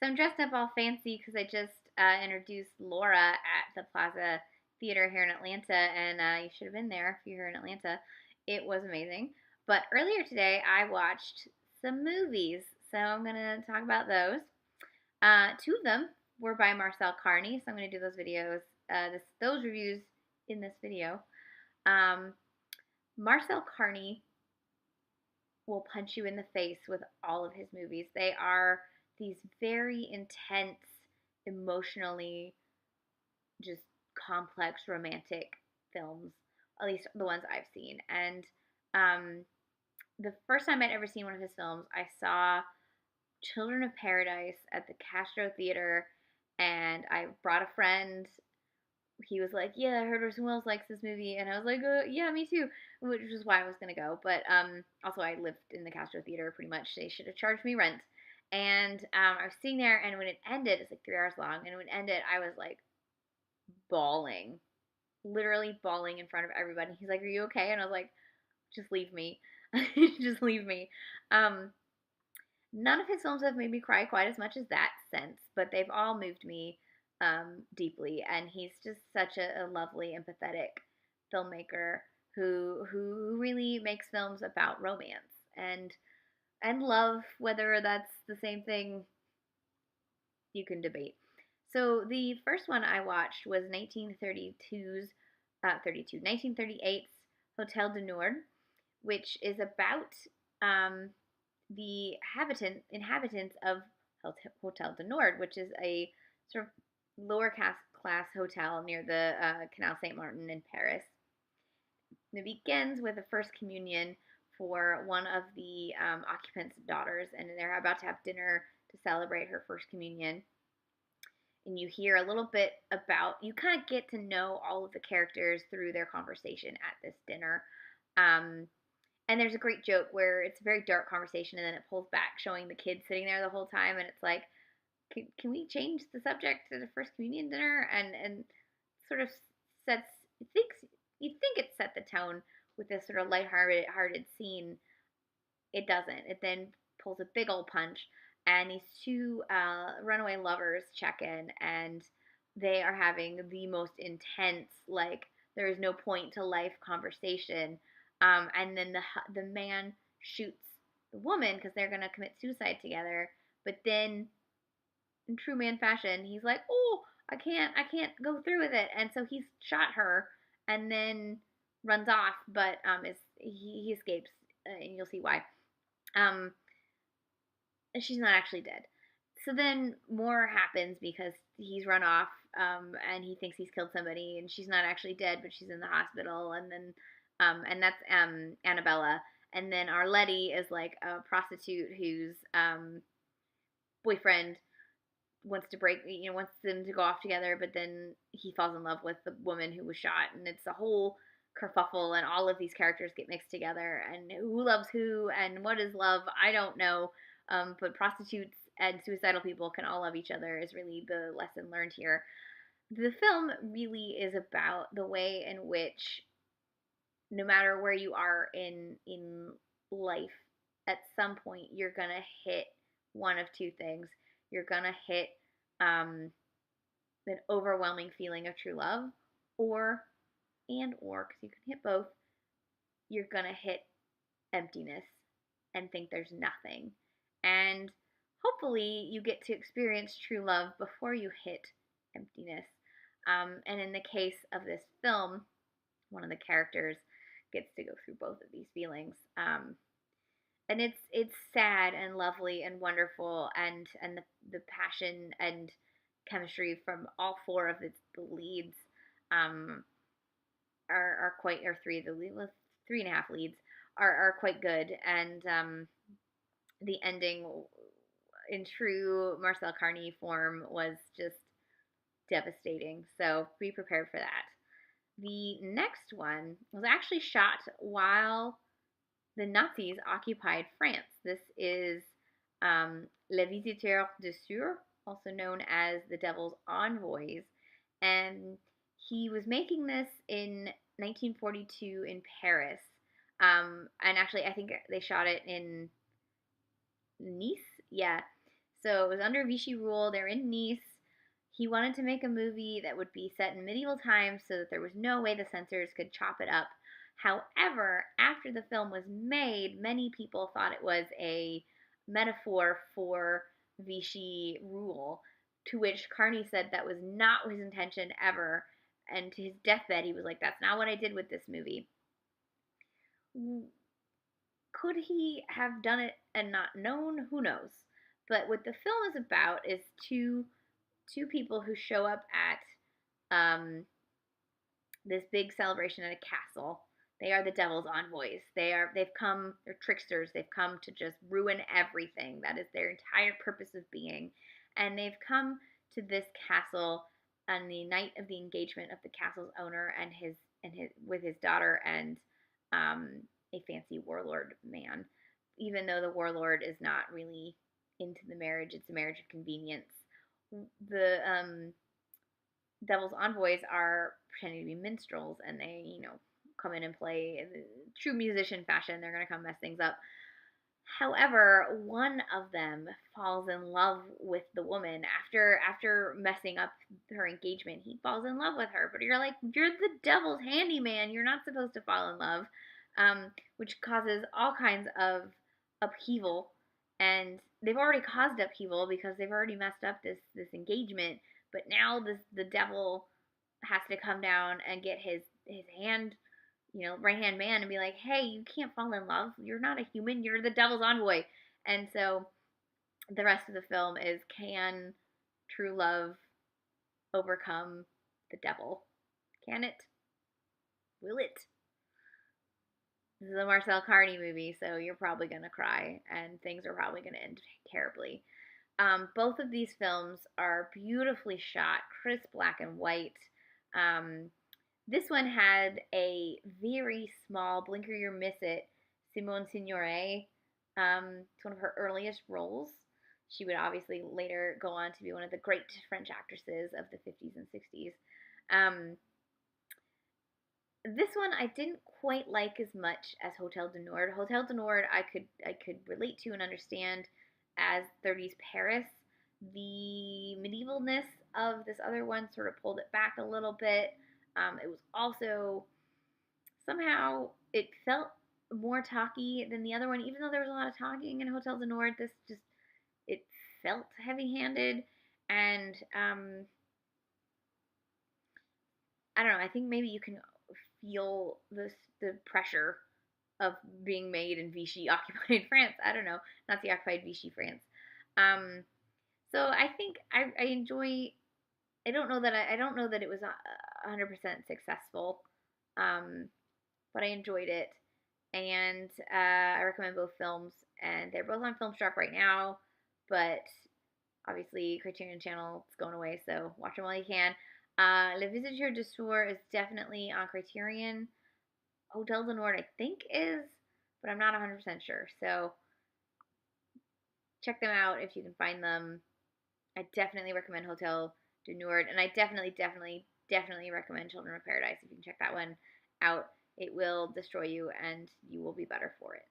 So I'm dressed up all fancy because I just introduced Laura at the Plaza Theater here in Atlanta, and you should have been there if you're here in Atlanta. It was amazing. But earlier today, I watched some movies, so I'm gonna talk about those. Two of them were by Marcel Carné, so I'm gonna do those reviews in this video. Um, Marcel Carné will punch you in the face with all of his movies. They are these very intense, emotionally just complex romantic films, at least the ones I've seen. And um, the first time I'd ever seen one of his films, I saw Children of Paradise at the Castro Theater, and I brought a friend. He was like, "Yeah, I heard Orson Welles likes this movie," and I was like, "Yeah, me too," which is why I was gonna go. But also I lived in the Castro Theater pretty much. They should have charged me rent. And I was sitting there, and when it ended, it's like 3 hours long, and when it ended, I was like bawling, literally bawling in front of everybody. He's like, "Are you okay?" And I was like, "Just leave me, just leave me." Um, None of his films have made me cry quite as much as that since, but they've all moved me deeply. And he's just such a lovely, empathetic filmmaker who really makes films about romance and love. Whether that's the same thing, you can debate. So the first one I watched was 1938's Hôtel du Nord, which is about um, the inhabitants of Hôtel du Nord, which is a sort of lower class hotel near the Canal Saint Martin in Paris. It begins with a first communion for one of the occupants' daughters, and they're about to have dinner to celebrate her first communion. And you hear a little bit you kind of get to know all of the characters through their conversation at this dinner. Um, and there's a great joke where it's a very dark conversation, and then it pulls back, showing the kids sitting there the whole time, and it's like, can we change the subject to the first communion dinner? And sort of sets thinks you think it set the tone with this sort of lighthearted scene. It doesn't. It then pulls a big old punch, and these two runaway lovers check in, and they are having the most intense, like, there is no point to life conversation. And then the man shoots the woman because they're gonna commit suicide together. But then, in true man fashion, he's like, "Oh, I can't go through with it," and so he's shot her, and then runs off. But he escapes, and you'll see why. Um, she's not actually dead. So then more happens because he's run off, and he thinks he's killed somebody, and she's not actually dead, but she's in the hospital, and then, and that's Annabella, and then our Letty is like a prostitute whose boyfriend wants them to go off together, but then he falls in love with the woman who was shot, and it's a whole kerfuffle, and all of these characters get mixed together, and who loves who, and what is love, I don't know. But prostitutes and suicidal people can all love each other is really the lesson learned here. The film really is about the way in which, no matter where you are in life, at some point you're gonna hit one of two things. You're gonna hit an overwhelming feeling of true love, or because you can hit both, you're gonna hit emptiness and think there's nothing. And hopefully you get to experience true love before you hit emptiness. And in the case of this film, one of the characters gets to go through both of these feelings. And it's sad and lovely and wonderful, and the passion and chemistry from all four of the leads um, are quite, or three of the lead, well, three and a half leads are quite good. And the ending, in true Marcel Carné form, was just devastating. So be prepared for that. The next one was actually shot while the Nazis occupied France. This is Les Visiteurs du Soir, also known as The Devil's Envoys. And he was making this in 1942 in Paris. And actually, I think they shot it in Nice. Yeah. So it was under Vichy rule. They're in Nice. He wanted to make a movie that would be set in medieval times so that there was no way the censors could chop it up. However, after the film was made, many people thought it was a metaphor for Vichy rule, to which Carney said that was not his intention ever. And to his deathbed, he was like, that's not what I did with this movie. Could he have done it and not known? Who knows? But what the film is about is two people who show up at this big celebration at a castle. They are the devil's envoys. They're tricksters. They've come to just ruin everything. That is their entire purpose of being. And they've come to this castle on the night of the engagement of the castle's owner and his with his daughter and a fancy warlord man. Even though the warlord is not really into the marriage, it's a marriage of convenience. The devil's envoys are pretending to be minstrels, and they, come in and play in true musician fashion. They're going to come mess things up. However, one of them falls in love with the woman after messing up her engagement. He falls in love with her, but you're like, you're the devil's handyman. You're not supposed to fall in love, which causes all kinds of upheaval. And they've already caused upheaval because they've already messed up this engagement. But now the devil has to come down and get his hand, right hand man, and be like, hey, you can't fall in love. You're not a human. You're the devil's envoy. And so the rest of the film is, can true love overcome the devil? Can it? Will it? This is a Marcel Carné movie, so you're probably going to cry, and things are probably going to end terribly. Both of these films are beautifully shot, crisp black and white. This one had a very small, blink or you miss it, Simone Signoret. It's one of her earliest roles. She would obviously later go on to be one of the great French actresses of the 50s and 60s. This one I didn't quite like as much as Hôtel du Nord. Hôtel du Nord I could relate to and understand as 30s Paris. The medievalness of this other one sort of pulled it back a little bit. It was also, somehow it felt more talky than the other one, even though there was a lot of talking in Hôtel du Nord. This just, it felt heavy-handed, and I don't know. I think maybe you can feel the pressure of being made in Vichy occupied France. I don't know, Nazi occupied Vichy France. So I think I enjoy. I don't know that it was 100% successful, but I enjoyed it, and I recommend both films. And they're both on Filmstruck right now, but obviously Criterion Channel is going away, so watch them while you can. Le Visiteurs du Soir is definitely on Criterion. Hôtel du Nord I think is, but I'm not 100% sure. So check them out if you can find them. I definitely recommend Hôtel du Nord, and I definitely recommend Children of Paradise if you can check that one out. It will destroy you, and you will be better for it.